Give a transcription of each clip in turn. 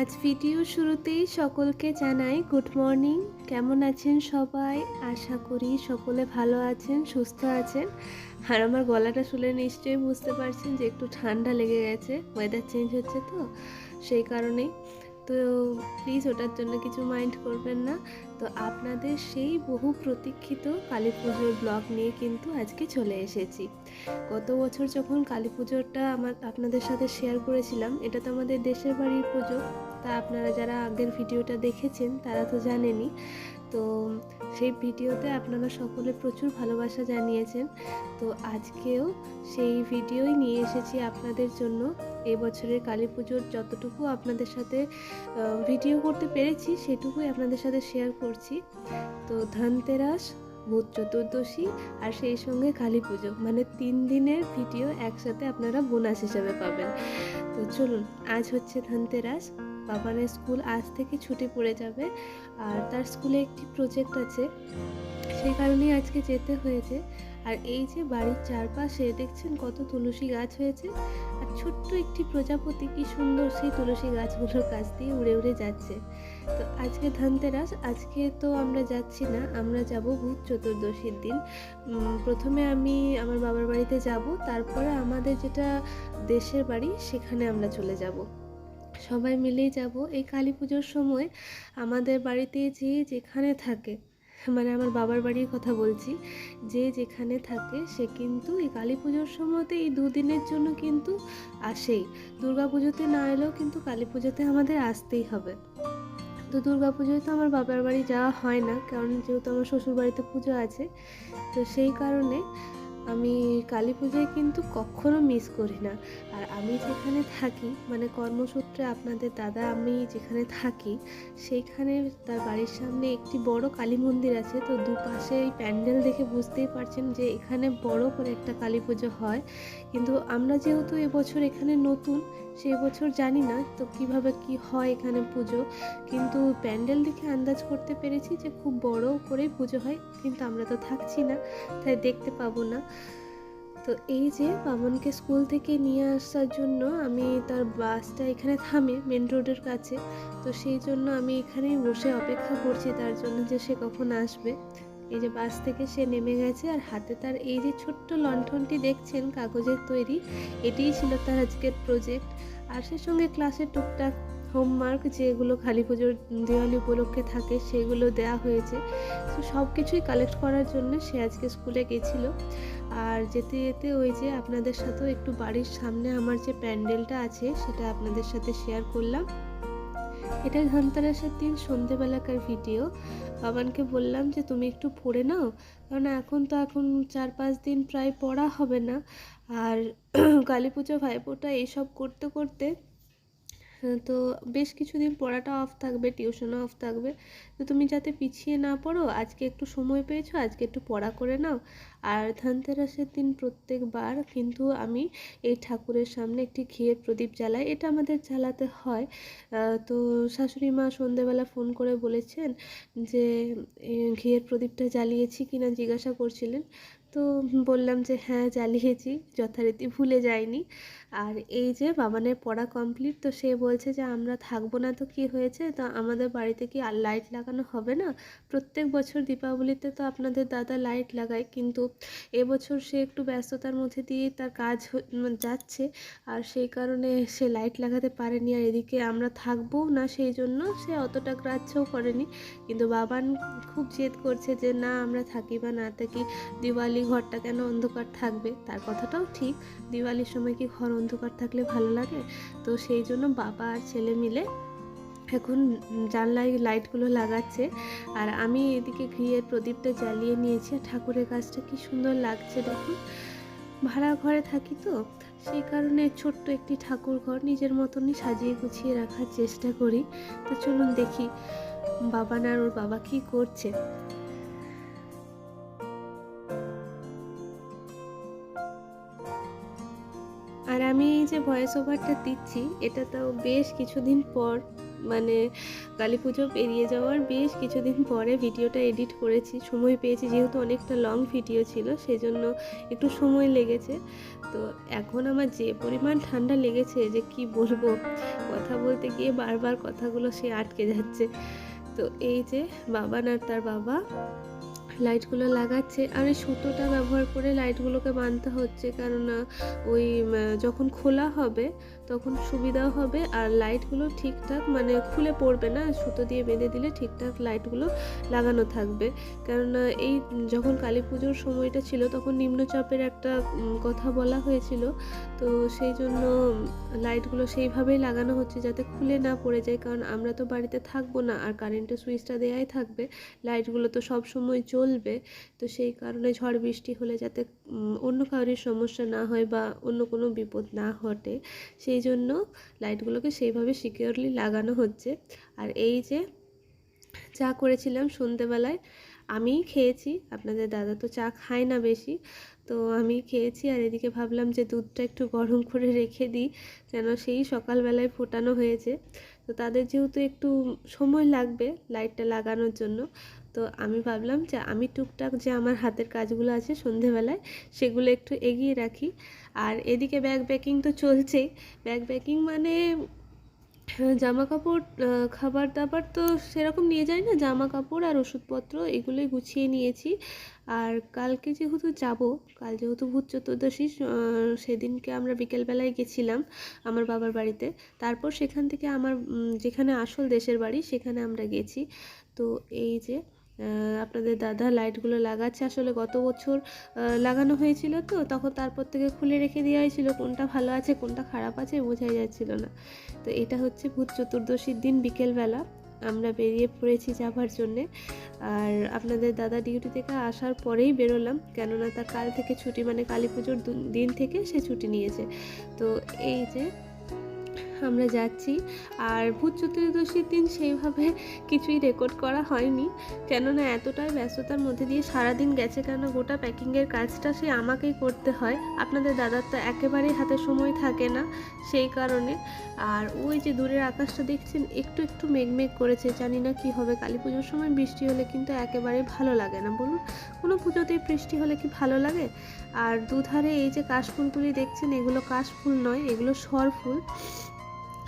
আজ ভিডিও শুরুতেই সকলকে জানাই গুড মর্নিং। কেমন আছেন সবাই? আশা করি সকলে ভালো আছেন, সুস্থ আছেন। আর আমার গলাটা শুনে নিশ্চয়ই বুঝতে পারছেন যে একটু ঠান্ডা লেগে গেছে, ওয়েদার চেঞ্জ হচ্ছে তো সেই কারণেই। তো প্লিজ ওটার জন্য কিছু মাইন্ড করবেন না। তো আপনাদের সেই বহু প্রতীক্ষিত কালী পুজোর ব্লগ নিয়ে কিন্তু আজকে চলে এসেছি। গত বছর যখন কালী পুজোটা আপনাদের সাথে শেয়ার করেছিলাম, এটা তো আমাদের দেশের বাড়ির পুজো। তা আপনারা যারা আগের ভিডিওটা দেখেছেন তারা তো জানেনই। তো সেই ভিডিওতে আপনারা সকলে প্রচুর ভালোবাসা জানিয়েছেন। তো আজকেও সেই ভিডিওই নিয়ে এসেছি আপনাদের জন্য। এবছরের কালী পুজোর যতটুকু আপনাদের সাথে ভিডিও করতে পেরেছি সেটুকুই আপনাদের সাথে শেয়ার করছি। তো ধনতেরাস, ভূত চতুর্দশী আর সেই সঙ্গে কালী পুজো, মানে 3 দিনের ভিডিও একসাথে আপনারা বোনাস হিসাবে পাবেন। তো চলুন, আজ হচ্ছে ধনতেরাস। বাবানের স্কুল আজ থেকে ছুটি পড়ে যাবে, আর তার স্কুলে একটি প্রজেক্ট আছে, সেই কারণেই আজকে যেতে হয়েছে। আর এই যে বাড়ির চারপাশে দেখছেন কত তুলসী গাছ হয়েছে, আর ছোট্ট একটি প্রজাপতি কি সুন্দর সেই তুলসী গাছগুলোর কাছ দিয়ে উড়ে উড়ে যাচ্ছে। তো আজকে ধনতেরাস, আজকে তো আমরা যাচ্ছি না, আমরা যাব ভূত চতুর্দশীর দিন। প্রথমে আমি আমার বাবার বাড়িতে যাব, তারপরে আমাদের যেটা দেশের বাড়ি সেখানে আমরা চলে যাব। সবাই মিলেই যাব। এই কালী পুজোর সময় আমাদের বাড়িতে যে যেখানে থাকে, মানে আমার বাবার বাড়ির কথা বলছি, যে যেখানে থাকে সে কিন্তু এই কালী পুজোর সময়তে এই 2 দিনের জন্য কিন্তু আসেই। দুর্গা পুজোতে না এলেও কিন্তু কালী পুজোতে আমাদের আসতেই হবে। তো দুর্গা পুজোয় তো আমার বাবার বাড়ি যাওয়া হয় না, কারণ যেহেতু আমার শ্বশুর বাড়িতে পুজো আছে। তো সেই কারণে আমি কালী পুজোয় কিন্তু কখনো মিস করি না। আর আমি যেখানে থাকি, মানে কর্মসূত্রে আপনাদের দাদা আমি যেখানে থাকি সেইখানে তার বাড়ির সামনে একটি বড় কালী মন্দির আছে। তো দুপাশে এই প্যান্ডেল দেখে বুঝতেই পারছেন যে এখানে বড় করে একটা কালী পুজো হয়। কিন্তু আমরা যেহেতু এবছর এখানে নতুন, সেই বছর জানি না তো কিভাবে কি হয় এখানে পুজো, কিন্তু প্যান্ডেল দেখে আন্দাজ করতে পেরেছি যে খুব বড় করেই পুজো হয়। কিন্তু আমরা তো থাকছি না, তাই দেখতে পাবো না। তো এই যে বামনকে স্কুল থেকে নিয়ে আসার জন্য আমি তার বাসটা এখানে থামে মেন রোডের কাছে। তো সেই জন্য আমি এখানেই বসে অপেক্ষা করছি তার জন্য যে সে কখন আসবে। এই যে বাস থেকে সে নেমে গেছে, আর হাতে তার এই যে ছোট্ট লণ্ঠনটি দেখছেন কাগজের তৈরি, এটিই ছিল তার আজকের প্রজেক্ট। আর সে সঙ্গে ক্লাসের টুকটাক হোমওয়ার্ক যেগুলো কালী পুজোর দিওয়ালি উপলক্ষে থাকে সেগুলো দেওয়া হয়েছে। তো সব কিছুই কালেক্ট করার জন্য সে আজকে স্কুলে গেছিলো। আর যেতে যেতে ওই যে আপনাদের সাথেও একটু বাড়ির সামনে আমার যে প্যান্ডেলটা আছে সেটা আপনাদের সাথে শেয়ার করলাম। এটা ধনতেরাসের দিন সন্ধেবেলাকার ভিডিও। বাবানকে বললাম যে তুমি একটু পড়ে নাও, কারণ এখন 4-5 দিন প্রায় পড়া হবে না। আর কালী পুজো, ভাইফোঁটা এইসব করতে করতে তো বেশ কিছুদিন পড়াটা অফ থাকবে, টিউশনও অফ থাকবে। তো তুমি যাতে পিছিয়ে না পড়ো, আজকে একটু সময় পেয়েছো, আজকে একটু পড়া করে নাও। আর ধনতেরাসের দিন প্রত্যেকবার কিন্তু আমি এই ঠাকুরের সামনে একটি ঘিয়ের প্রদীপ জ্বালাই, এটা আমাদের জ্বালাতে হয়। তো শাশুড়ি মা সন্ধেবেলা ফোন করে বলেছেন যে ঘিয়ের প্রদীপটা জ্বালিয়েছি কিনা জিজ্ঞাসা করছিলেন। তো বললাম যে হ্যাঁ জ্বালিয়েছি, যথারীতি ভুলে যাইনি। আর এই যে বাবানের পড়া কমপ্লিট, তো সে বলছে যে আমরা থাকবো না তো কি হয়েছে, তো আমাদের বাড়িতে কি আর লাইট লাগানো হবে না? প্রত্যেক বছর দীপাবলিতে তো আপনাদের দাদা লাইট লাগায়, কিন্তু এবছর সে একটু ব্যস্ততার মধ্যে দিয়ে তার কাজ যাচ্ছে, আর সেই কারণে সে লাইট লাগাতে পারেনি। আর এদিকে আমরা থাকবো না, সেই জন্য সে অতটা গ্রাহ্যও করেনি। কিন্তু বাবান খুব জেদ করছে যে না আমরা থাকি বা না থাকি, দিওয়ালি ঘরটা কেন অন্ধকার থাকবে। তার কথাটাও ঠিক, দিওয়ালির সময় কি ঘর অন্ধকার থাকলে ভালো লাগে? তো সেই জন্য বাবা আর ছেলে মিলে এখন জানলায় লাইটগুলো লাগাচ্ছে, আর আমি এদিকে ঘিয়ের প্রদীপটা জ্বালিয়ে নিয়েছি। আর ঠাকুরের কাজটা কি সুন্দর লাগছে দেখুন। ভাড়া ঘরে থাকি তো সেই কারণে ছোট্ট একটি ঠাকুর ঘর নিজের মতনই সাজিয়ে গুছিয়ে রাখার চেষ্টা করি। তো চলুন দেখি বাবান আর ওর বাবা কি করছে। আর আমি এই যে ভয়েস ওভারটা দিচ্ছি, এটা তো বেশ কিছুদিন পর মানে কালী পুজো পেরিয়ে যাওয়ার বেশ কিছুদিন পরে ভিডিওটা এডিট করেছি, সময় পেয়েছি, যেহেতু অনেকটা লং ভিডিও ছিল সেজন্য একটু সময় লেগেছে। তো এখন আমার যে পরিমাণ ঠান্ডা লেগেছে যে কি বলবো, কথা বলতে গিয়ে বারবার কথাগুলো সে আটকে যাচ্ছে। তো এই যে বাবান আর তার বাবা লাইটগুলো লাগাচ্ছে, আর এই সুতোটা ব্যবহার করে লাইটগুলোকে বাঁধতে হচ্ছে, কেননা ওই যখন খোলা হবে তখন সুবিধাও হবে, আর লাইটগুলো ঠিকঠাক মানে খুলে পড়বে না, সুতো দিয়ে বেঁধে দিলে ঠিকঠাক লাইটগুলো লাগানো থাকবে। কেননা এই যখন কালী পুজোর সময়টা ছিল তখন নিম্নচাপের একটা কথা বলা হয়েছিল, তো সেই জন্য লাইটগুলো সেইভাবেই লাগানো হচ্ছে যাতে খুলে না পড়ে যায়, কারণ আমরা তো বাড়িতে থাকবো না, আর কারেন্টের সুইচটা দেয়াই থাকবে, লাইটগুলো তো সব সময় চলবে। তো সেই কারণে ঝড় বৃষ্টি হলে যাতে অন্য কারোর সমস্যা না হয় বা অন্য কোনো বিপদ না ঘটে, সেই জন্য লাইটগুলোকে সেইভাবে সিকিউরলি লাগানো হচ্ছে। আর এই যে চা করেছিলাম সন্ধেবেলায়, আমিই খেয়েছি, আপনাদের দাদা তো চা খায় না বেশি, তো আমি খেয়েছি। আর এদিকে ভাবলাম যে দুধটা একটু গরম করে রেখে দিই, কেন সেই সকালবেলায় ফোটানো হয়েছে, তো তাদের যেহেতু একটু সময় লাগবে লাইটটা লাগানোর জন্য, তো আমি ভাবলাম যে আমি টুকটাক যে আমার হাতের কাজগুলো আছে সন্ধেবেলায় সেগুলো একটু এগিয়ে রাখি। আর এদিকে ব্যাগ প্যাকিং তো চলছেই, ব্যাগ প্যাকিং মানে জামা কাপড়, খাবার দাবার তো সেরকম নিয়ে যাই না, জামা কাপড় আর ওষুধপত্র এগুলোই গুছিয়ে নিয়েছি। আর কালকে যেহেতু যাব, কাল যেহেতু ভূত চতুর্দশী, সেদিনকে আমরা বিকেলবেলায় গেছিলাম আমার বাবার বাড়িতে, তারপর সেখান থেকে আমার যেখানে আসল দেশের বাড়ি সেখানে আমরা গেছি। তো এই যে আপনাদের দাদা লাইটগুলো লাগাচ্ছে, আসলে গত বছর লাগানো হয়েছিল, তো তখন তারপর থেকে খুলে রেখে দেওয়া হয়েছিল, কোনটা ভালো আছে কোনটা খারাপ আছে বোঝাই যাচ্ছিল না। তো এটা হচ্ছে ভূত চতুর্দশীর দিন বিকেলবেলা আমরা বেরিয়ে পড়েছি যাবার জন্যে। আর আপনাদের দাদা ডিউটি থেকে আসার পরেই বেরোলাম, কেননা তার কাল থেকে ছুটি, মানে কালী পুজোর দিন থেকে সে ছুটি নিয়েছে। তো এই যে আমরা যাচ্ছি। আর ভূত চতুর্দশীর দিন সেইভাবে কিছুই রেকর্ড করা হয়নি, কেননা এতটাই ব্যস্ততার মধ্যে দিয়ে সারাদিন গেছে, কেননা গোটা প্যাকিংয়ের কাজটা সে আমাকেই করতে হয়, আপনাদের দাদার তো একেবারেই হাতে সময় থাকে না সেই কারণে। আর ওই যে দূরের আকাশটা দেখছেন একটু একটু মেঘমেঘ করেছে, জানি না কি হবে, কালী পুজোর সময় বৃষ্টি হলে কিন্তু একেবারেই ভালো লাগে না, বলুন কোনো পুজোতেই বৃষ্টি হলে কি ভালো লাগে। আর দুধারে এই যে কাশফুলগুলি দেখছেন, এগুলো কাশফুল নয়, এগুলো সরফুল,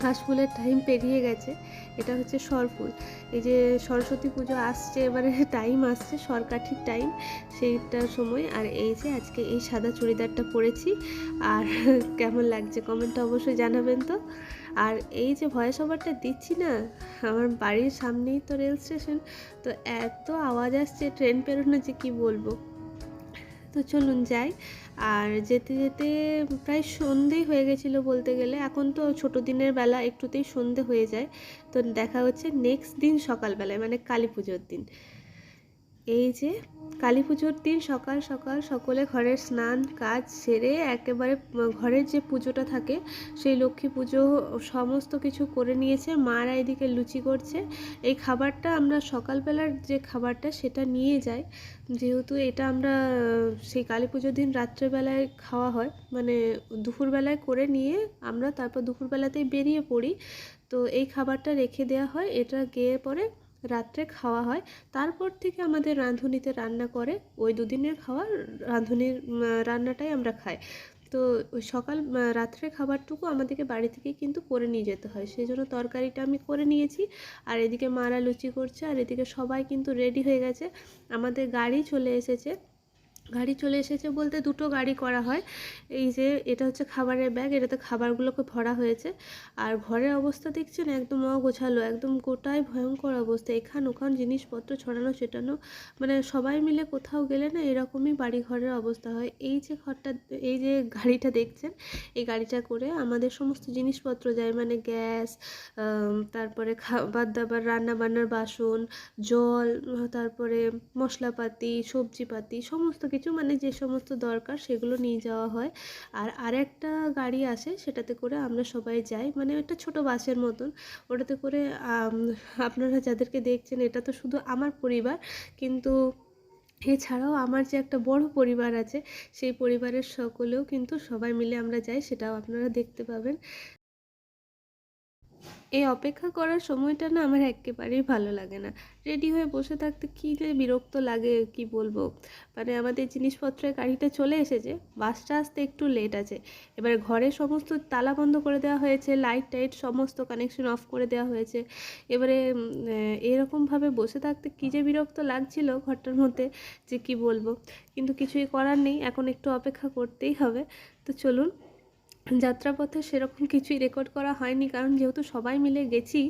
কাশফুলের টাইম পেরিয়ে গেছে, এটা হচ্ছে সরফুল। এই যে সরস্বতী পুজো আসছে, এবারে টাইম আসছে সরকাঠির টাইম, সেইটার সময়। আর এই যে আজকে এই সাদা চুড়িদারটা পরেছি, আর কেমন লাগছে কমেন্টটা অবশ্যই জানাবেন তো। আর এই যে ভয়েস ওভারটা দিচ্ছি না, আমার বাড়ির সামনেই তো রেল স্টেশন, তো এত আওয়াজ আসছে ট্রেন পেরোনো যে কি বলবো। তো চলুন যাই। আর যেতে যেতে প্রায় সন্ধেই হয়ে গেছিলো বলতে গেলে, এখন তো ছোটো দিনের বেলা একটুতেই সন্ধে হয়ে যায়। তো দেখা হচ্ছে নেক্সট দিন সকালবেলায়, মানে কালী পুজোর দিন। এই যে কালী পুজোর দিন সকাল সকাল সকলে ঘরের স্নান কাজ সেরে একেবারে ঘরের যে পুজোটা থাকে সেই লক্ষ্মী পুজো সমস্ত কিছু করে নিয়েছে, মারা এদিকে লুচি করছে। এই খাবারটা আমরা সকালবেলার যে খাবারটা সেটা নিয়ে যাই, যেহেতু এটা আমরা সেই কালী পুজোর দিন রাত্রেবেলায় খাওয়া হয়, মানে দুপুরবেলায় করে নিয়ে আমরা তারপর দুপুরবেলাতেই বেরিয়ে পড়ি। তো এই খাবারটা রেখে দেওয়া হয়, এটা গিয়ে পরে রাত্রে খাওয়া হয়। তারপর থেকে আমাদের রাঁধুনিতে রান্না করে, ওই দুদিনের খাওয়া রাঁধুনির রান্নাটাই আমরা খাই। তো ওই সকাল রাত্রে খাবারটুকু আমাদেরকে বাড়ি থেকে কিন্তু করে নিয়ে যেতে হয়, সেই জন্য তরকারিটা আমি করে নিয়েছি। আর এদিকে মারা লুচি করছে, আর এদিকে সবাই কিন্তু রেডি হয়ে গেছে, আমাদের গাড়ি চলে এসেছে। গাড়ি চলে এসেছে বলতে দুটো গাড়ি করা হয়। এই যে এটা হচ্ছে খাবারের ব্যাগ, এটাতে খাবারগুলোকে ভরা হয়েছে। আর ঘরের অবস্থা দেখছেন একদম অগোছালো, একদম গোটায় ভয়ঙ্কর অবস্থা, এখান ওখান জিনিসপত্র ছড়ানো ছেটানো, মানে সবাই মিলে কোথাও গেলে না এরকমই বাড়ি ঘরের অবস্থা হয়। এই যে ঘরটা, এই যে গাড়িটা দেখছেন, এই গাড়িটা করে আমাদের সমস্ত জিনিসপত্র যায়, মানে গ্যাস, তারপরে খাবার দাবার, রান্না বান্নার বাসন, জল, তারপরে মশলাপাতি, সবজিপাতি, সমস্ত কিছু, মানে যে সমস্ত দরকার সেগুলো নিয়ে যাওয়া হয়। আর আরেকটা গাড়ি আসে, সেটাতে করে আমরা সবাই যাই, মানে একটা ছোট বাসের মতন, ওটাতে করে আপনারা যাদেরকে দেখছেন এটা তো শুধু আমার পরিবার, কিন্তু এছাড়াও আমার যে একটা বড় পরিবার আছে সেই পরিবারের সকলেও কিন্তু সবাই মিলে আমরা যাই, সেটাও আপনারা দেখতে পাবেন। এই অপেক্ষা করার সময়টা না আমার একেবারেই ভালো লাগে না। রেডি হয়ে বসে থাকতে কী যে বিরক্ত লাগে কি বলবো। মানে আমাদের জিনিসপত্রের গাড়িটা চলে এসেছে, বাসটা আসতে একটু লেট আছে। এবার ঘরে সমস্ত তালা বন্ধ করে দেওয়া হয়েছে, লাইট টাইট সমস্ত কানেকশন অফ করে দেওয়া হয়েছে। এবারে এরকমভাবে বসে থাকতে কী যে বিরক্ত লাগছিল ঘরটার মধ্যে যে কি বলবো। কিন্তু কিছুই করার নেই, এখন একটু অপেক্ষা করতেই হবে। তো চলুন। যাত্রাপথে সেরকম কিছুই রেকর্ড করা হয়নি, কারণ যেহেতু সবাই মিলে গেছি,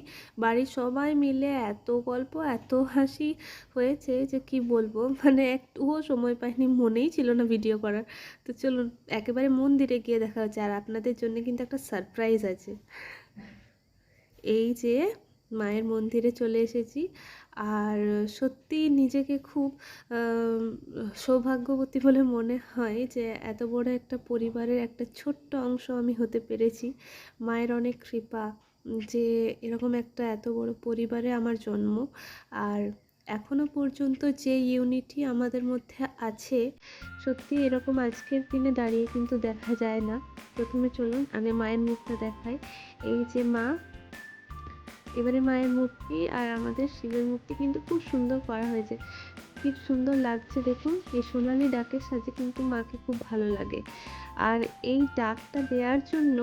বাড়ির সবাই মিলে এত গল্প এত হাসি হয়েছে যে কি বলবো। মানে একটুও সময় পাইনি, মনেই ছিল না ভিডিও করার। তো চলুন একেবারে মন্দিরে গিয়ে দেখা হচ্ছে, আর আপনাদের জন্য কিন্তু একটা সারপ্রাইজ আছে। এই যে মায়ের মন্দিরে চলে এসেছি, আর সত্যি নিজেকে খুব সৌভাগ্যবতী বলে মনে হয় যে এত বড় একটা পরিবারের একটা ছোট্ট অংশ আমি হতে পেরেছি। মায়ের অনেক কৃপা যে এরকম একটা এত বড় পরিবারে আমার জন্ম। আর এখনো পর্যন্ত যে ইউনিটি আমাদের মধ্যে আছে, সত্যি এরকম আজকের দিনে দাঁড়িয়ে কিন্তু দেখা যায় না। প্রথমে চলুন আগে মায়ের মুখটা দেখাই। এই যে মা, এবারে মায়ের মূর্তি আর আমাদের শিবের মূর্তি কিন্তু খুব সুন্দর করা হয়েছে, কি সুন্দর লাগছে দেখুন। এই সোনালি ডাকের সাথে কিন্তু মাকে খুব ভালো লাগে। আর এই ডাকটা দেওয়ার জন্য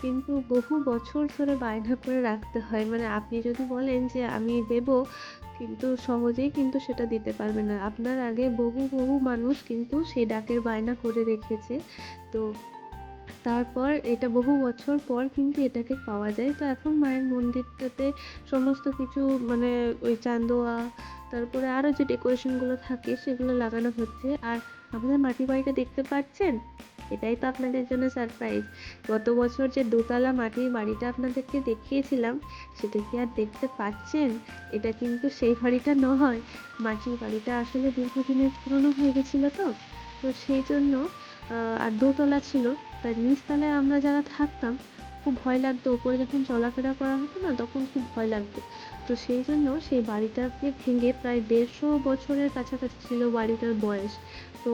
কিন্তু বহু বছর ধরে বায়না করে রাখতে হয়। মানে আপনি যদি বলেন যে আমি দেব, কিন্তু সহজেই কিন্তু সেটা দিতে পারবে না। আপনার আগে বহু বহু মানুষ কিন্তু সেই ডাকের বায়না করে রেখেছে। তো তারপর এটা বহু বছর পর কিন্তু এটাকে পাওয়া যায়। তো এখন মায়ের মন্দিরটাতে সমস্ত কিছু মানে ওই চান্দোয়া, তারপরে আরও যে ডেকোরেশনগুলো থাকে সেগুলো লাগানো হচ্ছে। আর আমাদের মাটির বাড়িটা দেখতে পাচ্ছেন, এটাই তো আপনাদের জন্য সারপ্রাইজ। গত বছর যে দোতলা মাটির বাড়িটা আপনাদেরকে দেখিয়েছিলাম, সেটা কি আর দেখতে পাচ্ছেন? এটা কিন্তু সেই বাড়িটা নয়। মাটির বাড়িটা আসলে দীর্ঘদিনের পুরনো হয়ে গেছিলো, তো তো সেই জন্য আর দোতলা ছিল, তাই নিচতলায় আমরা যারা থাকতাম খুব ভয় লাগতো। ওপরে যখন চলাফেরা করা হতো না, তখন খুব ভয় লাগতো। তো সেই জন্য সেই বাড়িটাকে ভেঙে প্রায় 150 বছরের কাছাকাছি ছিল বাড়িটার বয়স। তো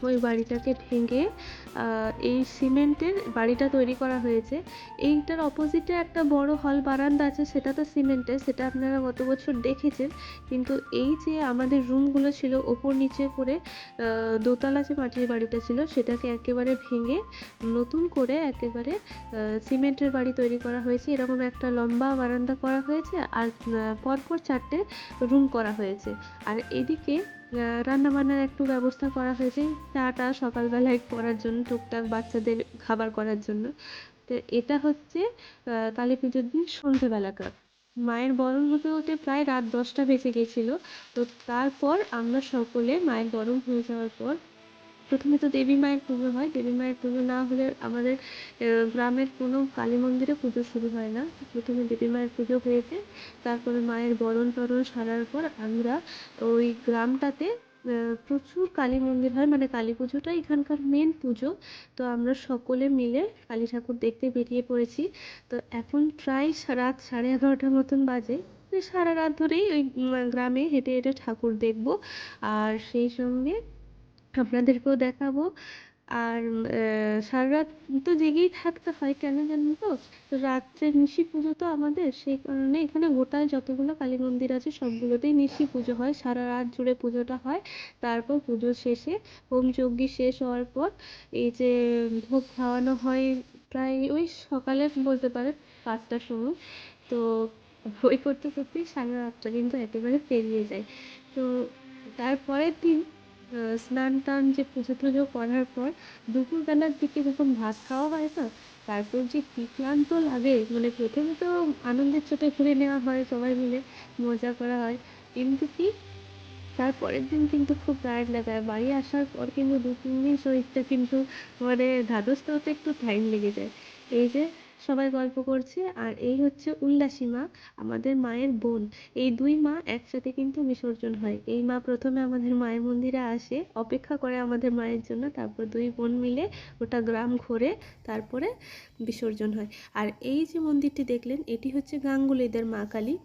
ওই বাড়িটাকে ভেঙে এই সিমেন্টের বাড়িটা তৈরি করা হয়েছে। এইটার অপোজিটে একটা বড় হল বারান্দা আছে, সেটা তো সিমেন্টের, সেটা আপনারা গত বছর দেখেছেন। কিন্তু এই যে আমাদের রুমগুলো ছিল ওপর নিচে করে, দোতলা যে মাটির বাড়িটা ছিল সেটাকে একেবারে ভেঙে নতুন করে একেবারে সিমেন্টের বাড়ি তৈরি করা হয়েছে। এরকম একটা লম্বা বারান্দা করা হয়েছে, আর পরপর 4টে রুম করা হয়েছে। আর এদিকে রান্নাবান্নার একটু ব্যবস্থা করা হয়েছে, চাটা সকালবেলায় করার জন্য, টুকটাক বাচ্চাদের খাবার করার জন্য। তো এটা হচ্ছে কালী পুজোর দিন সন্ধেবেলাকার। মায়ের বরণ হতে হতে প্রায় রাত 10টা বেজে গেছিলো। তো তারপর আমরা সকলে মায়ের বরণ হয়ে যাওয়ার পর প্রথমে তো দেবী মায়ের পুজো হয়। দেবী মায়ের পুজো না হলে আমাদের গ্রামের কোনো কালী মন্দিরে পুজো শুরু হয় না। প্রথমে দেবী মায়ের পুজো হয়েছে, তারপরে মায়ের বরণ টরণ সারার পর আমরা ওই গ্রামটাতে প্রচুর কালী মন্দির হয়, মানে কালী পুজোটা এখানকার মেন পুজো। তো আমরা সকলে মিলে কালী ঠাকুর দেখতে বেরিয়ে পড়েছি। তো এখন প্রায় রাত 11:30 মতন বাজে। সারা রাত ধরেই ওই গ্রামে হেঁটে হেঁটে ঠাকুর দেখব, আর সেই সঙ্গে আপনাদেরকেও দেখাবো। আর সারারাত তো জেগেই থাকতে হয়, কেন জানেন তো? তো রাত্রে নিশি পুজো তো আমাদের, সেই কারণে এখানে গোটায় যতগুলো কালী মন্দির আছে সবগুলোতেই নিশি পুজো হয়, সারা রাত জুড়ে পুজোটা হয়। তারপর পুজো শেষে হোম যজ্ঞ শেষ হওয়ার পর এই যে ভোগ খাওয়ানো হয় প্রায় ওই সকালে বলতে পারেন 5টার সময়। তো ওই করতে করতেই সারা রাতটা কিন্তু একেবারে পেরিয়ে যায়। তো তারপরের দিন স্নান টান যে পুজো টুজো করার পর দুপুরবেলার দিকে যখন ভাত খাওয়া হয় না, তারপর যে কী ক্লান্ত লাগে। মানে প্রথমে তো আনন্দের চোটে ঘুরে নেওয়া হয়, সবাই মিলে মজা করা হয়, কিন্তু কি তারপরের দিন কিন্তু খুব টায়ার্ড লাগে। আর বাড়ি আসার পর কিন্তু 2-3 দিন শরীরটা কিন্তু মানে ধাতস্থ হতে একটু টাইম লেগে যায়। এই যে সবাই গল্প করছে, আর এই হচ্ছে উল্লাসী মা, আমাদের মায়ের বোন। এই 2 মা একসাথে কিন্তু বিসর্জন হয়। এই মা প্রথমে আমাদের মায়ের মন্দিরে আসে, অপেক্ষা করে আমাদের মায়ের জন্য, তারপর 2 বোন মিলে ওটা গ্রাম ঘোরে, তারপরে বিসর্জন হয়। আর এই যে মন্দিরটি দেখলেন, এটি হচ্ছে গাঙ্গুলিদের মা কালী।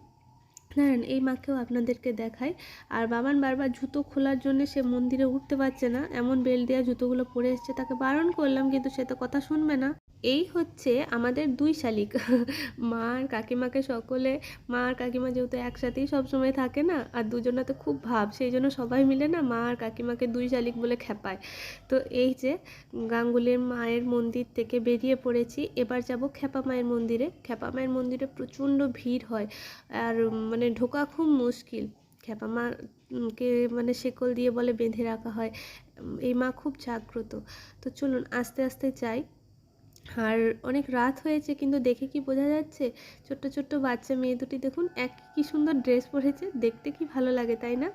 দাঁড়ান এই মাকেও আপনাদেরকে দেখাই। আর বাবান বারবার জুতো খোলার জন্য সে মন্দিরে উঠতে পারছে না, এমন বেল্ট দেওয়া জুতোগুলো পরে এসছে। তাকে বারণ করলাম কিন্তু সে তো কথা শুনবে না। এই হচ্ছে আমাদের 2 শালিক। মা আর কাকিমাকে সকলে, মা আর কাকিমা যেহেতু একসাথেই সবসময় থাকে না, আর দুজনাতে খুব ভাব, সেই জন্য সবাই মিলে না মা আর কাকিমাকে 2 শালিক বলে খেপায়। তো এই যে গাঙ্গুলির মায়ের মন্দির থেকে বেরিয়ে পড়েছি, এবার যাব খেপা মায়ের মন্দিরে। খেপা মায়ের মন্দিরে প্রচণ্ড ভিড় হয়, আর মানে ঢোকা খুব মুশকিল। খেপা মাকে মানে শেকল দিয়ে বলে বেঁধে রাখা হয়। এই মা খুব জাগ্রত। তো চলুন আস্তে আস্তে যাই। আর অনেক রাত হয়েছে, কিন্তু দেখে কি বোঝা যাচ্ছে, ছোট্ট ছোট্ট বাচ্চা মেয়ে দুটি দেখুন এক কি সুন্দর ড্রেস পরেছে, দেখতে কি ভালো লাগে তাই না?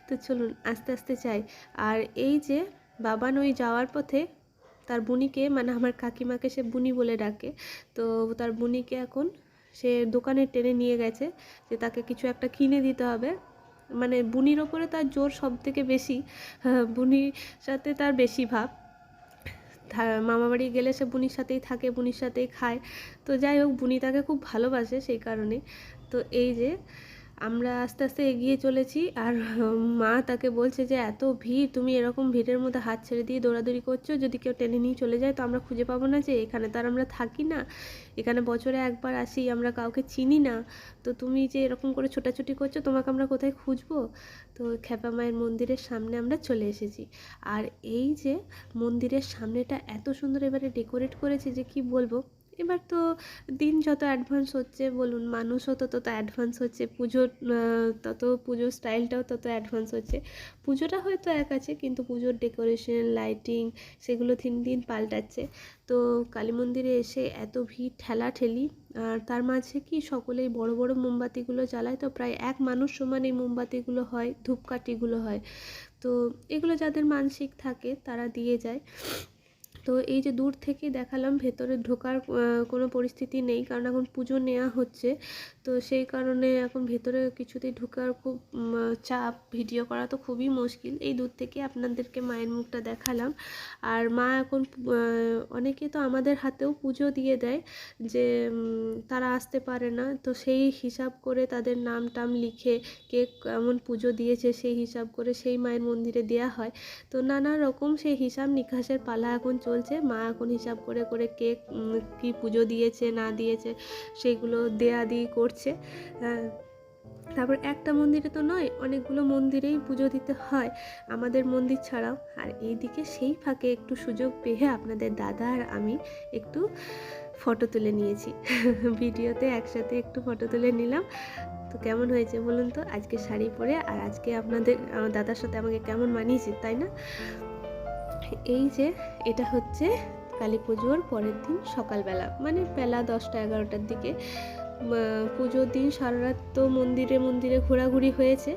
তো চলুন আস্তে আস্তে যাই। আর এই যে বাবান ওই যাওয়ার পথে তার বুনিকে, মানে আমার কাকিমাকে সে বুনি বলে ডাকে, তো তার বুনিকে এখন সে দোকানে টেনে নিয়ে গেছে যে তাকে কিছু একটা কিনে দিতে হবে। মানে বুনির ওপরে তার জোর সব থেকে বেশি, বুনির সাথে তার বেশি ভাব। মামাবাড়ি গেলে সে বুনির সাথেই থাকে, বুনির সাথেই খায়। তো যাই হোক, বুনি তাকে খুব ভালোবাসে সেই কারণে। তো এই যে আমরা আস্তে আস্তে এগিয়ে চলেছি, আর মা তাকে বলছে যে এত ভিড়, তুমি এরকম ভিড়ের মধ্যে হাত ছেড়ে দিয়ে দৌড়াদৌড়ি করছো, যদি কেউ টেনে নিয়ে চলে যায় তো আমরা খুঁজে পাবো না, যে এখানে তো আর আমরা থাকি না, এখানে বছরে একবার আসি, আমরা কাউকে চিনি না, তো তুমি যে এরকম করে ছোটাছুটি করছো, তোমাকে আমরা কোথায় খুঁজবো? তো খেপা মায়ের মন্দিরের সামনে আমরা চলে এসেছি। আর এই যে মন্দিরের সামনেটা এত সুন্দর এবারে ডেকোরেট করেছে যে কি বলবো। এবার তো দিন যত অ্যাডভান্স হচ্ছে বলুন, মানুষও তত অ্যাডভান্স হচ্ছে, পুজোর তত পুজোর স্টাইলটাও তত অ্যাডভান্স হচ্ছে। পুজোটা হয়তো এক আছে, কিন্তু পুজোর ডেকোরেশন, লাইটিং, সেগুলো দিন দিন পাল্টাচ্ছে। তো কালী মন্দিরে এসে এত ভিড়, ঠেলাঠেলি, আর তার মাঝে কি সকলেই বড় বড় মোমবাতিগুলো জ্বালায়, তো প্রায় এক মানুষ সমান এই মোমবাতিগুলো হয়, ধূপকাঠিগুলো হয়। তো এগুলো যাদের মানসিক থাকে তারা দিয়ে যায়। তো এই যে দূর থেকে দেখালাম, ভেতরে ঢোকার কোনো পরিস্থিতি নেই, কারণ এখন পুজো নেওয়া হচ্ছে। তো সেই কারণে এখন ভেতরে কিছুতেই ঢোকার খুব চাপ, ভিডিও করা তো খুবই মুশকিল। এই দূর থেকে আপনাদেরকে মায়ের মুখটা দেখালাম। আর মা এখন অনেকে তো আমাদের হাতেও পুজো দিয়ে দেয়, যে তারা আসতে পারে না, তো সেই হিসাব করে তাদের নাম টাম লিখে কে কেমন পুজো দিয়েছে সেই হিসাব করে সেই মায়ের মন্দিরে দেয়া হয়। তো নানা রকম সেই হিসাব নিকাশের পালা এখন চলছে। মা এখন হিসাব করে করে কে কী পুজো দিয়েছে না দিয়েছে সেগুলো দেয়া দিই করছে। তারপর একটা মন্দিরে তো নয়, অনেকগুলো মন্দিরেই পুজো দিতে হয় আমাদের মন্দির ছাড়াও। আর এইদিকে সেই ফাঁকে একটু সুযোগ পেয়ে আপনাদের দাদা আর আমি একটু ফটো তুলে নিয়েছি। ভিডিওতে একসাথে একটু ফটো তুলে নিলাম। তো কেমন হয়েছে বলুন তো আজকে শাড়ি পরে, আর আজকে আপনাদের আমার দাদার সাথে আমাকে কেমন মানিয়েছে তাই না? এই যে এটা হচ্ছে কালী পুজোর পরের দিন সকালবেলা, মানে বেলা 10টা-11টার দিকে। পুজোর দিন সারা রাত তো মন্দিরে মন্দিরে ঘোরাঘুরি হয়েছে,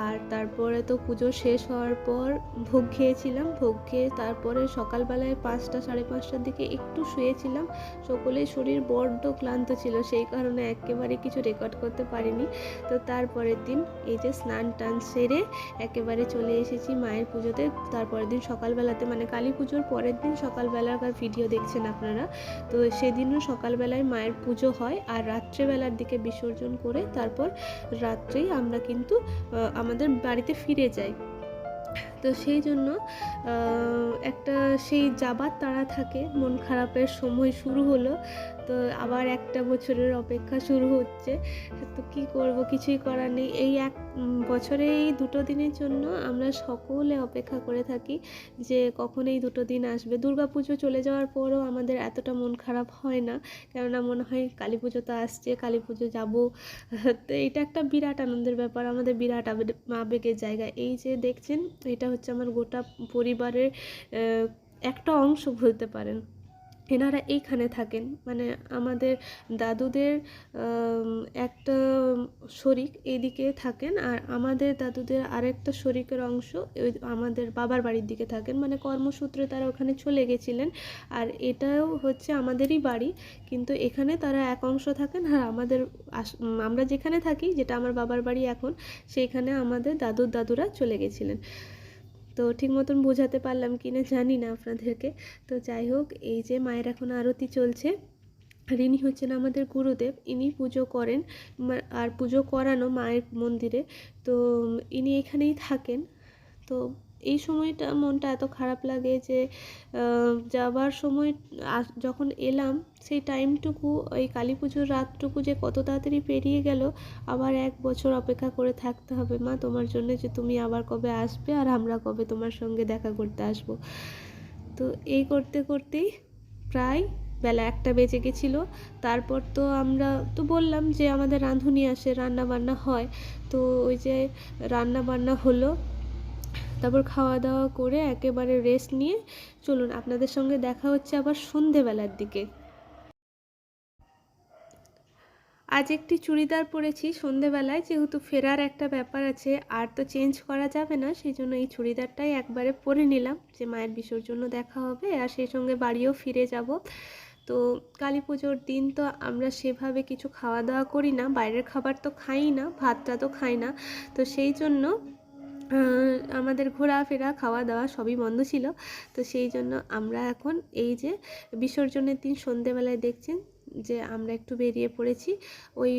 আর তারপরে তো পুজো শেষ হওয়ার পর ভোগ খেয়েছিলাম। ভোগ খেয়ে তারপরে সকালবেলায় 5টা-5:30টার দিকে একটু শুয়েছিলাম। সকলের শরীর বড্ড ক্লান্ত ছিল, সেই কারণে একেবারে কিছু রেকর্ড করতে পারিনি। তো তারপরের দিন এই যে স্নান টান সেরে একেবারে চলে এসেছি মায়ের পুজোতে। তারপরের দিন সকালবেলাতে, মানে কালী পুজোর পরের দিন সকালবেলাকার ভিডিও দেখছেন আপনারা। তো সেদিনও সকালবেলায় মায়ের পুজো হয়, আর রাত্রেবেলার দিকে বিসর্জন করে তারপর রাত্রেই আমরা কিন্তু আমাদের বাড়িতে ফিরে যাই। তো সেই জন্য একটা সেই যাবার তাড়া থাকে, মন খারাপের সময় শুরু হলো। তো আবার একটা বছরের অপেক্ষা শুরু হচ্ছে। তো কি করব, কিছুই করার নেই। এই এক বছরে এই 2টো দিনের জন্য আমরা সকলে অপেক্ষা করে থাকি যে কখন এই 2টো দিন আসবে। দুর্গাপুজো চলে যাওয়ার পরও আমাদের এতটা মন খারাপ হয় না, কেননা মনে হয় কালী পুজো তো আসছে, কালী পুজো যাবো। তো এটা একটা বিরাট আনন্দের ব্যাপার, আমাদের বিরাট আবেগের জায়গা। এই যে দেখছেন, এটা হচ্ছে আমার গোটা পরিবারের একটা অংশ বলতে পারেন। এনারা এইখানে থাকেন, মানে আমাদের দাদুদের একটা শরিক এদিকে থাকেন, আর আমাদের দাদুদের আরেকটা শরিকের অংশ ওই আমাদের বাবার বাড়ির দিকে থাকেন, মানে কর্মসূত্রে তারা ওখানে চলে গেছিলেন। আর এটাও হচ্ছে আমাদেরই বাড়ি, কিন্তু এখানে তারা এক অংশ থাকেন, আর আমাদের আমরা যেখানে থাকি, যেটা আমার বাবার বাড়ি এখন, সেইখানে আমাদের দাদুরা চলে গেছিলেন। তো ঠিক মতন বোঝাতে পারলাম কি না জানি না আপনাদেরকে। তো যাই হোক, এই যে মায়ের এখন আরতি চলছে, আর ইনি হচ্ছেন আমাদের গুরুদেব, ইনি পুজো করেন আর পুজো করানো মায়ের মন্দিরে। তো ইনি এখানেই থাকেন। তো এই সময়টা মনটা এত খারাপ লাগে যে যাবার সময় যখন এলাম সেই টাইমটুকু, ওই কালী পুজোর রাতটুকু যে কত তাড়াতাড়ি পেরিয়ে গেল। আবার 1 বছর অপেক্ষা করে থাকতে হবে মা তোমার জন্য, যে তুমি আবার কবে আসবে আর আমরা কবে তোমার সঙ্গে দেখা করতে আসব। তো এই করতে করতেই প্রায় বেলা 1টা বেজে গেছিলো। তারপর তো আমরা তো বললাম যে আমাদের রাঁধুনি আসে, রান্না বান্না হয়। তো ওই যে রান্না বান্না হলো, তারপর খাওয়া দাওয়া করে একেবারে রেস্ট নিয়ে চলুন আপনাদের সঙ্গে দেখা হচ্ছে আবার সন্ধেবেলার দিকে। আজ একটি চুড়িদার পরেছি সন্ধেবেলায়, যেহেতু ফেরার একটা ব্যাপার আছে আর তো চেঞ্জ করা যাবে না, সেই জন্য এই চুড়িদারটাই একবারে পরে নিলাম, যে মায়ের বিসর্জনও দেখা হবে আর সেই সঙ্গে বাড়িও ফিরে যাব। তো কালী পুজোর দিন তো আমরা সেভাবে কিছু খাওয়া দাওয়া করি না, বাইরের খাবার তো খাই না, ভাতটা তো খাই না। তো সেই জন্য আমাদের ঘোরাফেরা খাওয়া দাওয়া সবই বন্ধ ছিল। তো সেই জন্য আমরা এখন এই যে বিসর্জনের দিন সন্ধেবেলায় দেখছেন যে আমরা একটু বেরিয়ে পড়েছি। ওই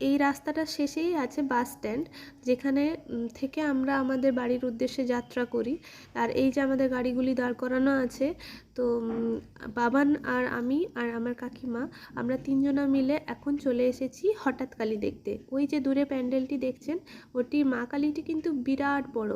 এই রাস্তাটা শেষেই আছে বাস স্ট্যান্ড, যেখানে থেকে আমরা আমাদের বাড়ির উদ্দেশ্যে যাত্রা করি। আর এই যে আমাদের গাড়িগুলি দাঁড় করানো আছে, তো বাবান আর আমি আর আমার কাকিমা আমরা 3 জনা মিলে এখন চলে এসেছি হঠাৎ কালী দেখতে। ওই যে দূরে প্যান্ডেলটি দেখছেন, ওটি মা কালীটি কিন্তু বিরাট বড়,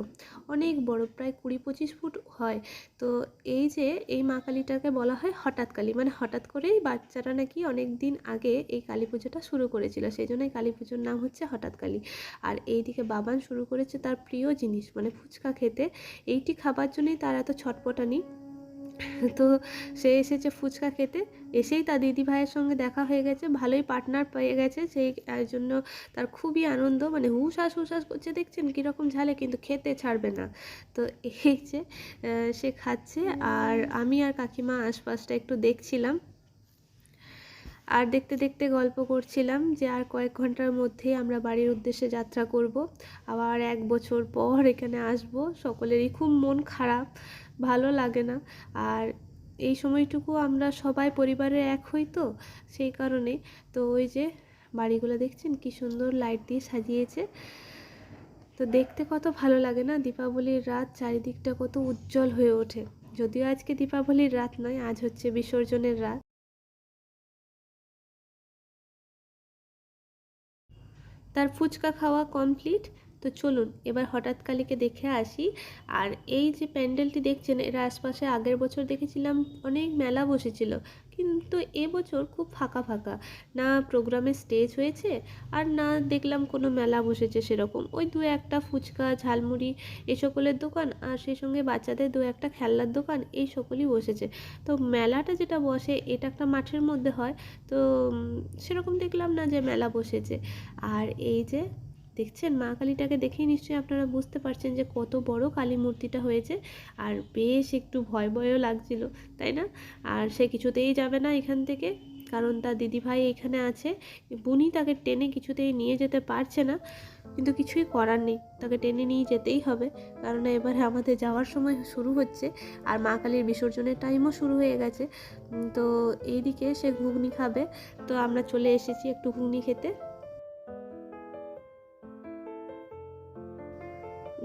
অনেক বড়, প্রায় 20-25 ফুট হয়। তো এই যে এই মা কালীটাকে বলা হয় হঠাৎ কালী, মানে হঠাৎ করেই বাচ্চারা নাকি অনেক দিন আগে এই কালী পুজোটা শুরু করেছিল, সেই জন্য এই কালী পুজোর নাম হচ্ছে হঠাৎ কালী। আর এইদিকে বাবান শুরু করেছে তার প্রিয় জিনিস মানে ফুচকা খেতে। এইটি খাবার জন্যই তার এত ছটপটানি। তো সে এসেছে ফুচকা খেতে, এসেই তার দিদি ভাইয়ের সঙ্গে দেখা হয়ে গেছে, ভালোই পার্টনার পেয়ে গেছে, সেই জন্য তার খুবই আনন্দ, মানে হুশাস হুশাস করছে, দেখছেন কীরকম ঝালে, কিন্তু খেতে ছাড়বে না। তো এই যে সে খাচ্ছে আর আমি আর কাকিমা আশপাশটা একটু দেখছিলাম, আর দেখতে দেখতে গল্প করছিলাম যে আর কয়েক ঘন্টার মধ্যেই আমরা বাড়ির উদ্দেশ্যে যাত্রা করব, আবার 1 বছর পর এখানে আসব। সকলেরই খুব মন খারাপ, ভালো লাগে না। আর এই সময়টুকু আমরা সবাই পরিবারের এক হই, তো সেই কারণে। তো ওই যে বাড়িগুলো দেখছেন কি সুন্দর লাইট দিয়ে সাজিয়েছে, তো দেখতে কত ভালো লাগে না। দীপাবলির রাত চারিদিকটা কত উজ্জ্বল হয়ে ওঠে। যদিও আজকে দীপাবলির রাত নয়, আজ হচ্ছে বিসর্জনের রাত। তার ফুচকা খাওয়া কমপ্লিট। তো চলুন এবার হঠাৎ কালীকে দেখে আসি। আর এই যে প্যান্ডেলটি দেখছেন, এর আশপাশে আগের বছর দেখেছিলাম অনেক মেলা বসেছিল, কিন্তু এবছর খুব ফাঁকা ফাঁকা, না প্রোগ্রামে স্টেজ হয়েছে আর না দেখলাম কোনো মেলা বসেছে সেরকম। ওই 2-1টা ফুচকা ঝালমুড়ি এই সকলের দোকান, আর সেই সঙ্গে বাচ্চাদের 2-1টা খেলনার দোকান, এই সকলই বসেছে। তো মেলাটা যেটা বসে এটা একটা মাঠের মধ্যে হয়, তো সেরকম দেখলাম না যে মেলা বসেছে। আর এই যে দেখছেন মা কালীটাকে দেখেই নিশ্চয়ই আপনারা বুঝতে পারছেন যে কত বড় কালী মূর্তিটা হয়েছে, আর বেশ একটু ভয় ভয়ও লাগছিল, তাই না? আর সে কিছুতেই যাবে না এখান থেকে, কারণ তার দিদিভাই এখানে আছে, বুনি তাকে টেনে কিছুতেই নিয়ে যেতে পারছে না, কিন্তু কিছুই করার নেই, তাকে টেনে নিয়ে যেতেই হবে, কারণ এবারে আমাদের যাওয়ার সময় শুরু হচ্ছে আর মা কালীর বিসর্জনের টাইমও শুরু হয়ে গেছে। তো এইদিকে সে ঘুগনি খাবে, তো আমরা চলে এসেছি একটু ঘুগনি খেতে।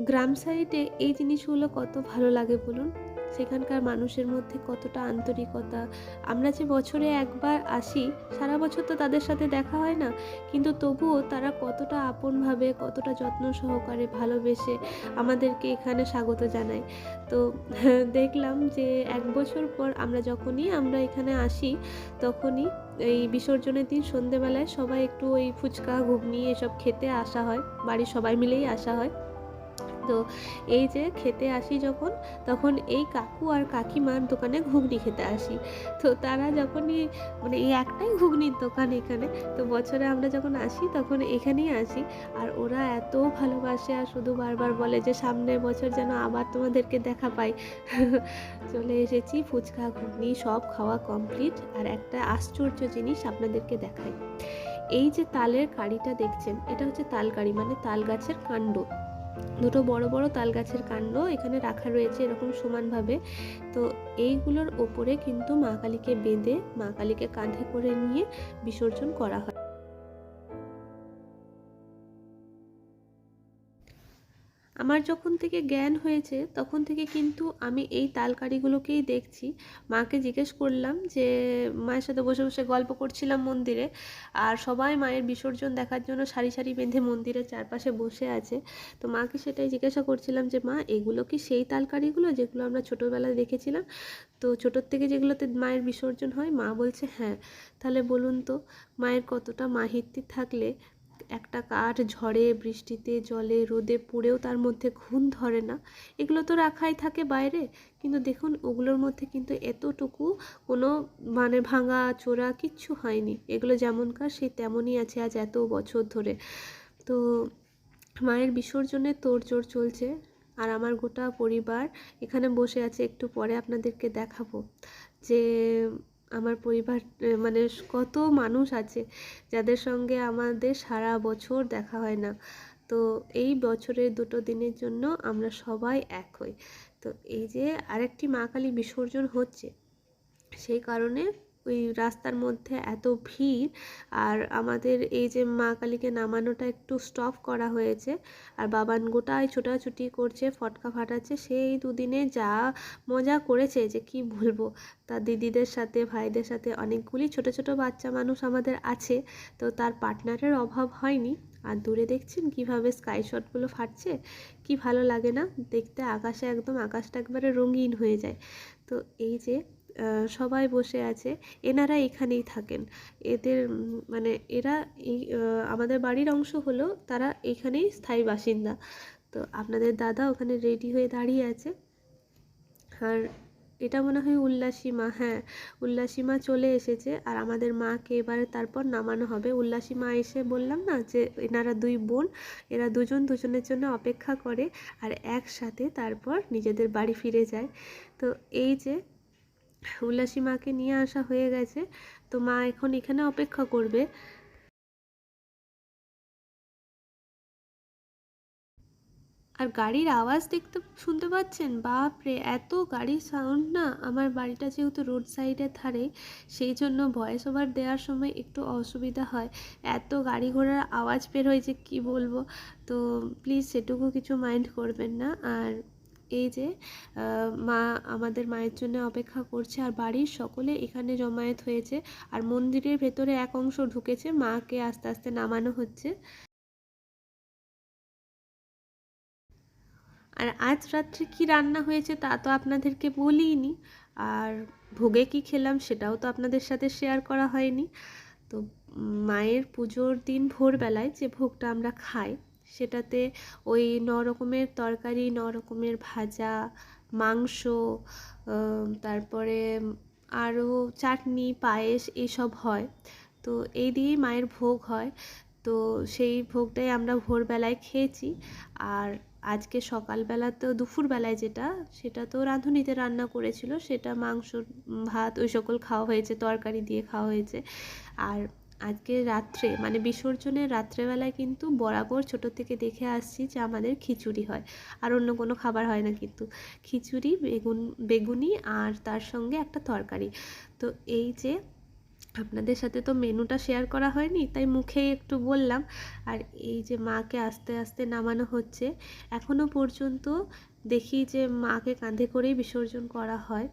গ্রাম সাইডে এই জিনিসগুলো কত ভালো লাগে বলুন, সেখানকার মানুষের মধ্যে কতটা আন্তরিকতা। আমরা যে বছরে একবার আসি, সারা বছর তো তাদের সাথে দেখা হয় না, কিন্তু তবুও তারা কতটা আপনভাবে, কতটা যত্ন সহকারে ভালোবেসে আমাদেরকে এখানে স্বাগত জানায়। তো দেখলাম যে 1 বছর পর যখনই আমরা এখানে আসি, তখনই এই বিসর্জনের দিন সন্ধেবেলায় সবাই একটু ওই ফুচকা ঘুগনি এসব খেতে আসা হয়, বাড়ির সবাই মিলেই আসা হয়। তো এই যে খেতে আসি যখন, তখন এই কাকু আর কাকিমার দোকানে ঘুগনি খেতে আসি। তো তারা যখনই, মানে এই একটাই ঘুগনির দোকান এখানে, তো বছরে আমরা যখন আসি তখন এখানেই আসি। আর ওরা এত ভালোবাসে আর শুধু বারবার বলে যে সামনের বছর যেন আবার তোমাদেরকে দেখা পাই। চলে এসেছি, ফুচকা ঘুগনি সব খাওয়া কমপ্লিট। আর একটা আশ্চর্য জিনিস আপনাদেরকে দেখাই, এই যে তালের কাঁড়িটা দেখছেন, এটা হচ্ছে তাল কাঁড়ি, মানে তাল গাছের কাণ্ড। দুটো বড় বড় তাল গাছের কাণ্ড এখানে রাখা রয়েছে এরকম সমানভাবে। তো এইগুলোর ওপরে কিন্তু মা কালীকে বেঁধে, মা কালীকে কাঁধে করে নিয়ে বিসর্জন করা হয়। আমার যখন থেকে জ্ঞান হয়েছে তখন থেকে কিন্তু আমি এই তালকারিগুলোকেই দেখছি। মাকে জিজ্ঞেস করলাম যে, মায়ের সাথে বসে বসে গল্প করছিলাম মন্দিরে, আর সবাই মায়ের বিসর্জন দেখার জন্য সারি সারি বেঁধে মন্দিরের চারপাশে বসে আছে। তো মাকে সেটাই জিজ্ঞাসা করছিলাম যে, মা এগুলো কি সেই তালকারিগুলো যেগুলো আমরা ছোটোবেলায় দেখেছিলাম? তো ছোটোর থেকে যেগুলোতে মায়ের বিসর্জন হয়? মা বলছে হ্যাঁ। তাহলে বলুন তো, মায়ের কতটা মাহিত্য থাকলে একটা কাঠ ঝড়ে, বৃষ্টিতে, জলে, রোদে পুড়েও তার মধ্যে ঘুণ ধরে না। এগুলো তো রাখাই থাকে বাইরে, কিন্তু দেখুন ওগুলোর মধ্যে কিন্তু এতটুকু কোনো মানে ভাঙা চোরা কিচ্ছু হয়নি। এগুলো যেমনকার সেই তেমনই আছে আজ এত বছর ধরে। তো মায়ের বিসর্জনের তোড়জোড় চলছে, আর আমার গোটা পরিবার এখানে বসে আছে। একটু পরে আপনাদেরকে দেখাবো যে আমার পরিবার মানে কত মানুষ আছে যাদের সঙ্গে আমাদের সারা বছর দেখা হয় না। তো এই বছরের 2টো দিনের জন্য আমরা সবাই এক হই। তো এই যে আরেকটি মা কালী বিসর্জন হচ্ছে, সেই কারণে ওই রাস্তার মধ্যে এত ভিড়। আর আমাদের এই যে মা কালীকে নামানোটা একটু স্টপ করা হয়েছে, আর বাবান গোটায় ছোটাছুটি করছে, ফটকা ফাটাচ্ছে। সেই দুদিনে যা মজা করেছে যে কি বলবো। তার দিদিদের সাথে, ভাইদের সাথে, অনেকগুলি ছোট ছোট বাচ্চা মানুষ আমাদের আছে, তো তার পার্টনারের অভাব হয়নি। আর দূরে দেখছেন কিভাবে স্কাই শটগুলো ফাটছে, কি ভালো লাগে না দেখতে? আকাশে একদম, আকাশটা একবারে রঙিন হয়ে যায়। তো এই যে সবাই বসে আছে, এনারা এখানেই থাকেন। এদের মানে এরা এই আমাদের বাড়ির অংশ হলেও তারা এখানেই স্থায়ী বাসিন্দা। তো আপনাদের দাদা ওখানে রেডি হয়ে দাঁড়িয়ে আছে। আর এটা মনে হয় উল্লাসী মা, হ্যাঁ উল্লাসী মা চলে এসেছে। আর আমাদের মাকে এবারে তারপর নামানো হবে। উল্লাসী মা এসে বললাম না যে এনারা 2 বোন, এরা দুজন দুজনের জন্য অপেক্ষা করে আর একসাথে তারপর নিজেদের বাড়ি ফিরে যায়। তো এই যে উল্লাসী মাকে নিয়ে আসা হয়ে গেছে, তো মা এখন এখানে অপেক্ষা করবে। আর গাড়ির আওয়াজ দেখতে শুনতে পাচ্ছেন? বাপরে, এত গাড়ির সাউন্ড না! আমার বাড়িটা যেহেতু রোড সাইডের ধারে, সেই জন্য ভয়েস ওভার দেওয়ার সময় একটু অসুবিধা হয়। এত গাড়ি ঘোড়ার আওয়াজ বের হয় যে কী বলবো। তো প্লিজ সেটুকু কিছু মাইন্ড করবেন না। আর এই যে মা আমাদের মায়ের জন্য অপেক্ষা করছে, আর বাড়ির সকলে এখানে জমায়েত হয়েছে। আর মন্দিরের ভেতরে এক অংশ ঢুকেছে, মাকে আস্তে আস্তে নামানো হচ্ছে। আর আজ রাত্রে কি রান্না হয়েছে তা তো আপনাদেরকে বলিনি। আর ভোগে কি খেলাম সেটাও তো আপনাদের সাথে শেয়ার করা হয়নি। তো মায়ের পুজোর দিন ভোরবেলায় যে ভোগটা আমরা খাই, সেটাতে ওই 9 রকমের তরকারি, 9 রকমের ভাজা, মাংস, তারপরে আরও চাটনি, পায়েস এইসব হয়। তো এই দিয়েই মায়ের ভোগ হয়। তো সেই ভোগটাই আমরা ভোরবেলায় খেয়েছি। আর আজকে সকালবেলা তো দুপুরবেলায় যেটা, সেটা তো রাঁধুনিতে রান্না করেছিল, সেটা মাংস, ভাত ওই সকল খাওয়া হয়েছে, তরকারি দিয়ে খাওয়া হয়েছে। আর আজকে রাত্রে মানে বিসর্জনের রাত্রেবেলায় কিন্তু বরাবর ছোটো থেকে দেখে আসছি যে আমাদের খিচুড়ি হয়, আর অন্য কোনো খাবার হয় না। কিন্তু খিচুড়ি, বেগুনি আর তার সঙ্গে একটা তরকারি। তো এই যে আপনাদের সাথে তো মেনুটা শেয়ার করা হয়নি, তাই মুখেই একটু বললাম। আর এই যে মাকে আস্তে আস্তে নামানো হচ্ছে। এখনও পর্যন্ত দেখি যে মাকে কাঁধে করেই বিসর্জন করা হয়।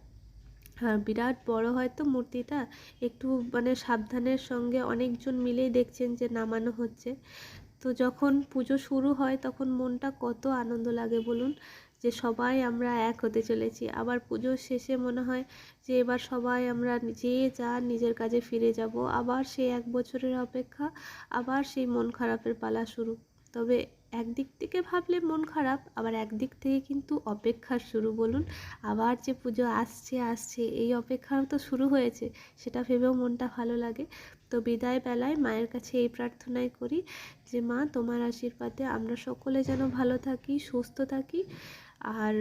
আর বিরাট বড় হয় তো মূর্তিটা, একটু মানে সাবধানের সঙ্গে অনেকজন মিলেই দেখছেন যে নামানো হচ্ছে। তো যখন পুজো শুরু হয় তখন মনটা কত আনন্দ লাগে বলুন, যে সবাই আমরা এক হতে চলেছি। আবার পুজোর শেষে মনে হয় যে এবার সবাই আমরা যে যার নিজের কাজে ফিরে যাব। আবার সেই 1 বছরের অপেক্ষা, আবার সেই মন খারাপের পালা শুরু। তবে একদিক থেকে ভাবলে মন খারাপ, আবার একদিক থেকে কিন্তু অপেক্ষার শুরু বলুন। আবার যে পুজো আসছে আসছে, এই অপেক্ষাও তো শুরু হয়েছে, সেটা ভেবেও মনটা ভালো লাগে। তো বিদায় বেলায় মায়ের কাছে এই প্রার্থনাই করি যে মা, তোমার আশীর্বাদে আমরা সকলে যেন ভালো থাকি, সুস্থ থাকি, আর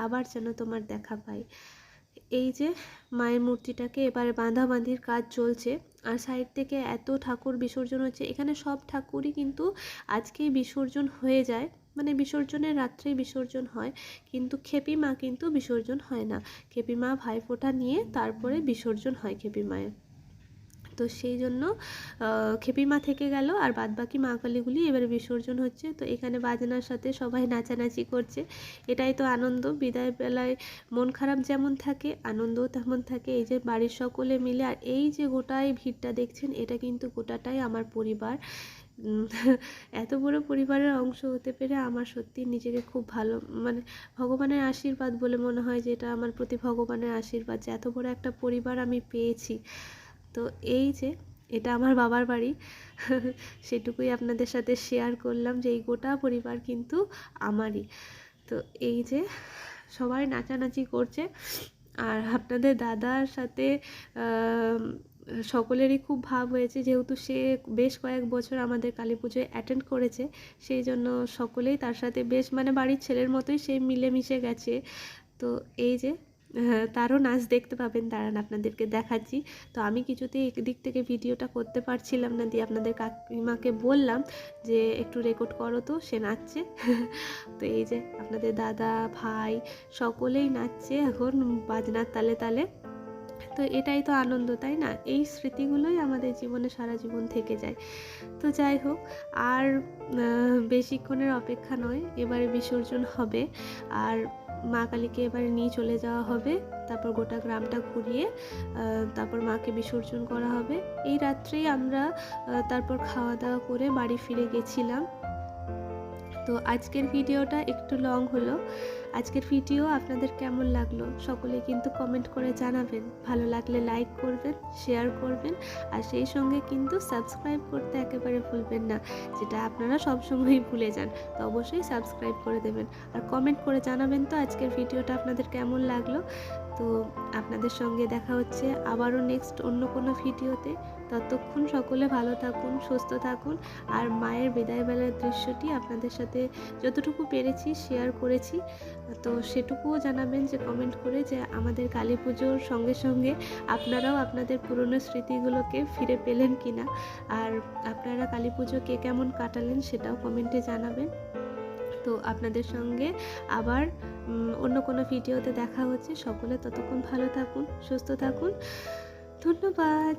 আবার যেন তোমার দেখা পাই। এই যে মায়ের মূর্তিটাকে এবারে বাঁধাবাঁধির কাজ চলছে। আর সাইড থেকে এত ঠাকুর বিসর্জন হচ্ছে, এখানে সব ঠাকুরই কিন্তু আজকেই বিসর্জন হয়ে যায়, মানে বিসর্জনের রাত্রেই বিসর্জন হয়। কিন্তু খেপি মা কিন্তু বিসর্জন হয় না। খেপি মা ভাইফোঁটা নিয়ে তারপরে বিসর্জন হয় খেপি মায়ের। তো সেই জন্য খেপি মা থেকে গেল, আর বাদবাকি মা কালীগুলি এবারে বিসর্জন হচ্ছে। তো এখানে বাজনার সাথে সবাই নাচানাচি করছে, এটাই তো আনন্দ। বিদায় বেলায় মন খারাপ যেমন থাকে, আনন্দও তেমন থাকে। এই যে বাড়ির সকলে মিলে, আর এই যে গোটাই ভিড়টা দেখছেন, এটা কিন্তু গোটাটাই আমার পরিবার। এত বড় পরিবারের অংশ হতে পেরে আমার সত্যি নিজেকে খুব ভালো, মানে ভগবানের আশীর্বাদ বলে মনে হয় যে এটা আমার প্রতি ভগবানের আশীর্বাদ যে এত বড় একটা পরিবার আমি পেয়েছি। তো এই যে এটা আমার বাবার বাড়ি, সেটুকুই আপনাদের সাথে শেয়ার করলাম যে এই গোটা পরিবার কিন্তু আমারই। তো এই যে সবাই নাচানাচি করছে, আর আপনাদের দাদার সাথে সকলেরই খুব ভাব হয়েছে, যেহেতু সে বেশ কয়েক বছর আমাদের কালী পুজোয় অ্যাটেন্ড করেছে, সেই জন্য সকলেই তার সাথে বেশ মানে বাড়ির ছেলের মতোই সে মিলেমিশে গেছে। তো এই যে তারও নাচ দেখতে পাবেন, দাঁড়ান আপনাদেরকে দেখাচ্ছি। তো আমি কিছুতেই একদিক থেকে ভিডিওটা করতে পারছিলাম না, দিয়ে আপনাদের কাকিমাকে বললাম যে একটু রেকর্ড করো, তো সে নাচছে। তো এই যে আপনাদের দাদা ভাই সকলেই নাচছে এখন বাজনার তালে তালে। তো এটাই তো আনন্দ, তাই না? এই স্মৃতিগুলোই আমাদের জীবনে সারা জীবন থেকে যায়। তো যাই হোক, আর বেশিক্ষণের অপেক্ষা নয়, এবারে বিসর্জন হবে, আর মা কালীকে এবারে নিয়ে চলে যাওয়া হবে, তারপর গোটা গ্রামটা ঘুরিয়ে তারপর মাকে বিসর্জন করা হবে। এই রাত্রেই আমরা তারপর খাওয়া দাওয়া করে বাড়ি ফিরে গেছিলাম। তো আজকের ভিডিওটা একটু লং হলো। আজকের ভিডিও আপনাদের কেমন লাগলো সকলে কিন্তু কমেন্ট করে জানাবেন। ভালো লাগলে লাইক করবেন, শেয়ার করবেন, আর সেই সঙ্গে কিন্তু সাবস্ক্রাইব করতে একেবারে ভুলবেন না, যেটা আপনারা সবসময়ই ভুলে যান। তো অবশ্যই সাবস্ক্রাইব করে দেবেন, আর কমেন্ট করে জানাবেন তো আজকের ভিডিওটা আপনাদের কেমন লাগলো। তো আপনাদের সঙ্গে দেখা হচ্ছে আবারও নেক্সট অন্য কোনো ভিডিওতে। ততক্ষণ সকলে ভালো থাকুন, সুস্থ থাকুন, আর মায়ের বিদায়বেলার দৃশ্যটি আপনাদের সাথে যতটুকু পেরেছি শেয়ার করেছি। তো সেটুকুও জানাবেন যে কমেন্ট করে যে আমাদের কালী পুজোর সঙ্গে সঙ্গে আপনারাও আপনাদের পুরনো স্মৃতিগুলোকে ফিরে পেলেন কিনা, আর আপনারা কালী পুজো কে কেমন কাটালেন সেটাও কমেন্টে জানাবেন। তো আপনাদের সঙ্গে আবার অন্য কোনো ভিডিওতে দেখা হচ্ছে। সকলে ততক্ষণ ভালো থাকুন, সুস্থ থাকুন। ধন্যবাদ।